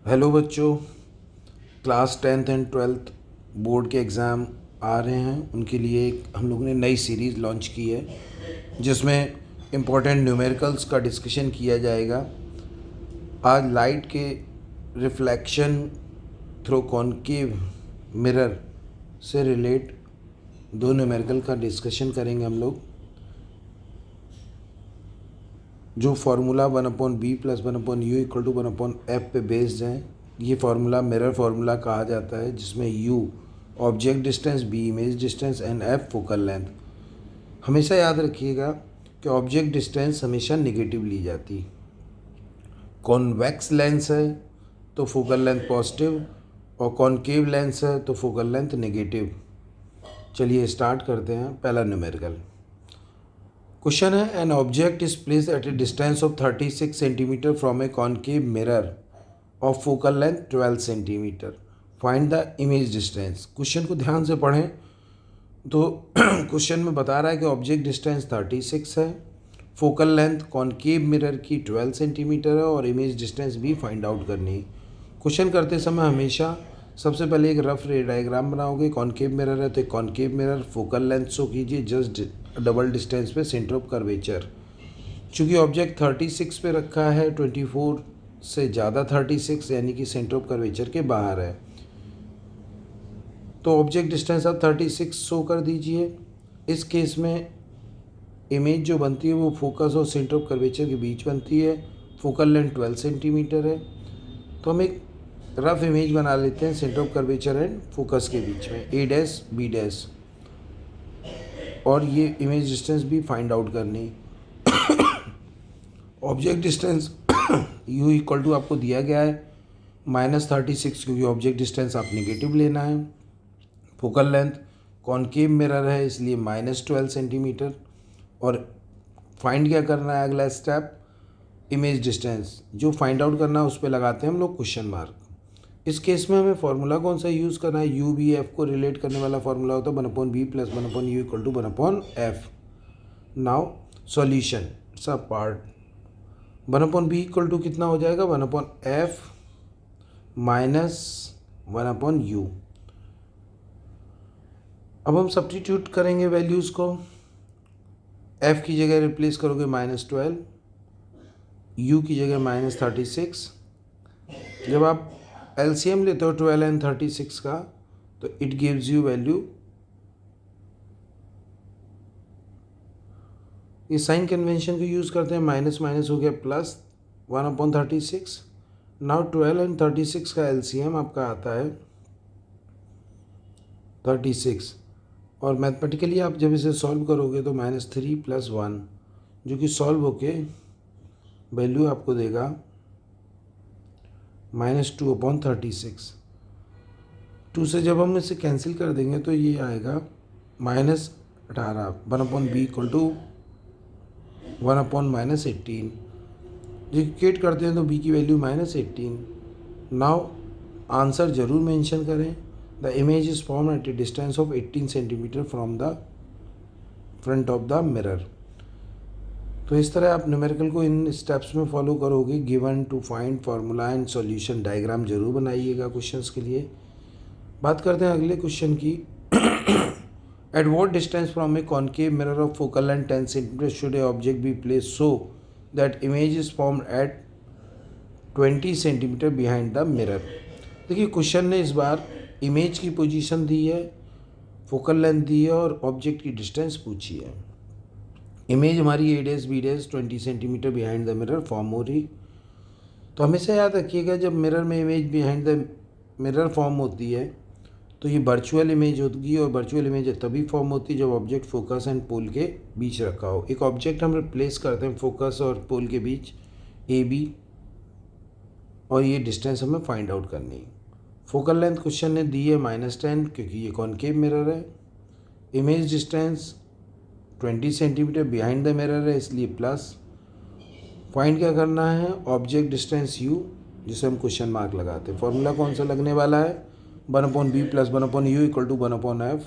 Hello बच्चों। Class 10th and 12th board के exam आ रहे हैं, उनके लिए हम लोगों ने नई सीरीज़ लॉन्च की है जिसमें इम्पोर्टेंट न्यूमेरिकल्स का डिस्कशन किया जाएगा। आज लाइट के रिफ्लेक्शन थ्रू कॉनकेव मिरर से रिलेट दो न्यूमेरिकल का डिस्कशन करेंगे हम लोग, जो फार्मूला 1/b + 1/u = 1/f पे बेस्ड है। ये फार्मूला मिरर फार्मूला कहा जाता है, जिसमें u object distance, b image distance and f focal length. हमेशा याद रखिएगा कि ऑब्जेक्ट डिस्टेंस हमेशा नेगेटिव ली जाती। कॉन्वेक्स लेंस है तो फोकल लेंथ पॉजिटिव, और कॉनकेव लेंस है तो फोकल लेंथ नेगेटिव। चलिए स्टार्ट करते हैं। पहला न्यूमेरिकल क्वेश्चन है, an object is placed at a distance of 36 centimetre from a concave mirror of focal length 12 centimetre. Find the image distance. Question को ध्यान से पढ़ें तो क्वेश्चन में बता रहा है कि ऑब्जेक्ट डिस्टेंस 36 है, फोकल लेंथ कॉनकेव मिरर की 12 सेंटीमीटर है और इमेज डिस्टेंस भी फाइंड आउट करनी है। क्वेश्चन करते समय हमेशा सबसे पहले एक रफ रे डायग्राम बनाओगे। कॉनकेव मिरर है तो एक concave mirror, focal length show कीजिए जस्ट डबल डिस्टेंस पे सेंटर ऑफ कर्वेचर। चूँकि ऑब्जेक्ट 36 पे रखा है, 24 से ज़्यादा 36 यानी कि सेंटर ऑफ कर्वेचर के बाहर है, तो ऑब्जेक्ट डिस्टेंस अब 36 शो कर दीजिए। इस केस में इमेज जो बनती है वो फोकस और सेंटर ऑफ कर्वेचर के बीच बनती है। फोकल लेंथ 12 सेंटीमीटर है, तो हम एक रफ इमेज बना लेते हैं centre of curvature and focus के बीच में, a डैश b डैश, और ये इमेज डिस्टेंस भी फाइंड आउट करनी। ऑब्जेक्ट डिस्टेंस u = आपको दिया गया है -36, क्योंकि ऑब्जेक्ट डिस्टेंस आप नेगेटिव लेना है। फोकल लेंथ कॉनकेव मिरर है इसलिए -12 सेंटीमीटर, और फाइंड क्या करना है अगला स्टेप, इमेज डिस्टेंस। जो फाइंड आउट करना है उस पर लगाते हैं हम लोग क्वेश्चन मार्क। इस केस में हमें फार्मूला कौन सा यूज़ करना है, u v f को रिलेट करने वाला फार्मूला होता है 1/b + 1/u = 1/f। Now solution सब पार्ट, 1/b = कितना हो जाएगा, 1/f - 1/u। अब हम सब्स्टिट्यूट करेंगे वैल्यूज़ को। f की जगह रिप्लेस करोगे -12, u की जगह -36। जब आप एलसीएम लेते हो 12 एंड 36 का, तो इट गिव्स यू वैल्यू, ये साइन कन्वेंशन को यूज़ करते हैं, माइनस माइनस हो गया प्लस 1/36। नाउ 12 एंड 36 का एलसीएम आपका आता है 36, और मैथमेटिकली आप जब इसे सॉल्व करोगे तो -3 + 1, जो कि सॉल्व होके वैल्यू आपको देगा -2/36। 2 से जब हम इसे कैंसिल कर देंगे तो ये आएगा -18। 1/b = 1/-18। डिफिकेट करते हैं तो b की वैल्यू -18। नाउ आंसर जरूर मेंशन करें। The image is form at a distance of 18 centimetre from the front of the mirror. तो इस तरह आप न्यूमेरिकल को इन स्टेप्स में फॉलो करोगे। Given to find formula and solution diagram जरूर बनाइएगा क्वेश्चंस के लिए। बात करते हैं अगले क्वेश्चन की। At what distance from a concave mirror of focal length 10 centimetre should a object be place so that image is form at 20 centimetre behind the mirror. देखिए क्वेश्चन ने इस बार इमेज की पोजीशन दी है, फोकल लेंथ दी है और object की distance पूछी है। इमेज हमारी a dash b dash 20 centimetre behind the mirror form हो रही। तो हमेशा याद रखिएगा, जब मिरर में image behind the mirror form होती है तो ये वर्चुअल इमेज होगी, और वर्चुअल इमेज तभी फॉर्म होती है जब ऑब्जेक्ट फोकस एंड पोल के बीच रखा हो। एक ऑब्जेक्ट हम रिप्लेस करते हैं फोकस और पोल के बीच, ए बी, और ये डिस्टेंस हमें फाइंड आउट करनी है। फोकल लेंथ क्वेश्चन ने दी है -10, क्योंकि ये कॉनकेव मिरर है। Image distance 20 centimetre behind the mirror है इसलिए प्लस। फाइंड क्या करना है, ऑब्जेक्ट डिस्टेंस u, जिसे हम क्वेश्चन मार्क लगाते हैं। फॉर्मूला कौन सा लगने वाला है, 1/b + 1/u = 1/f।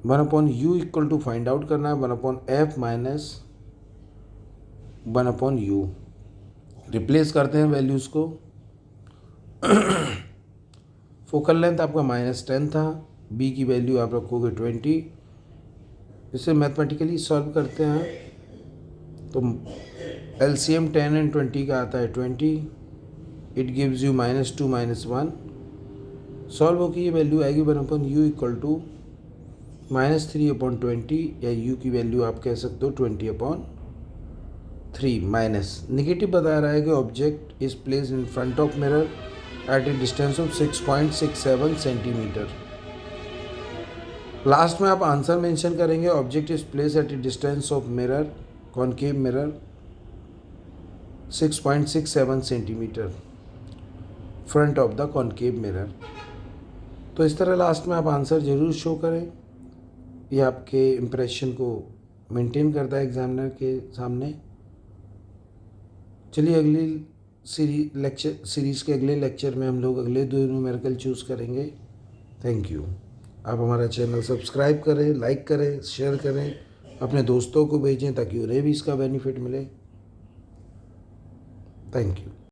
1/u find out करना है 1/f - 1/u। रिप्लेस करते हैं वैल्यूज़ को। फोकल लेंथ आपका -10 था, बी की वैल्यू आप रखोगे 20। इसे मैथमेटिकली सॉल्व करते हैं तो LCM 10 एंड 20 का आता है 20, इट गिव्स यू -2 -1। सॉल्व होकर ये वैल्यू आएगी 1/u इक्वल टू -3/20, या u की वैल्यू आप कह सकते हो 20/3 माइनस। निगेटिव बता रहा है कि object is placed in front of mirror at a distance of 6.67 centimetre. Last में आप आंसर मेंशन करेंगे, object is place at a distance of mirror, concave mirror 6.67 centimetre front of the concave mirror. तो इस तरह last में आप answer ज़रूर show करें, ये आपके इम्प्रेशन को मेंटेन करता है एग्जामिनर के सामने। चलिए अगली सीरीज़ के अगले लेक्चर में हम लोग अगले 2 न्यूमेरिकल चूज़ करेंगे। Thank you. आप हमारा चैनल सब्सक्राइब करें, लाइक करें, शेयर करें, अपने दोस्तों को भेजें ताकि उन्हें भी इसका बेनिफिट मिले। Thank you.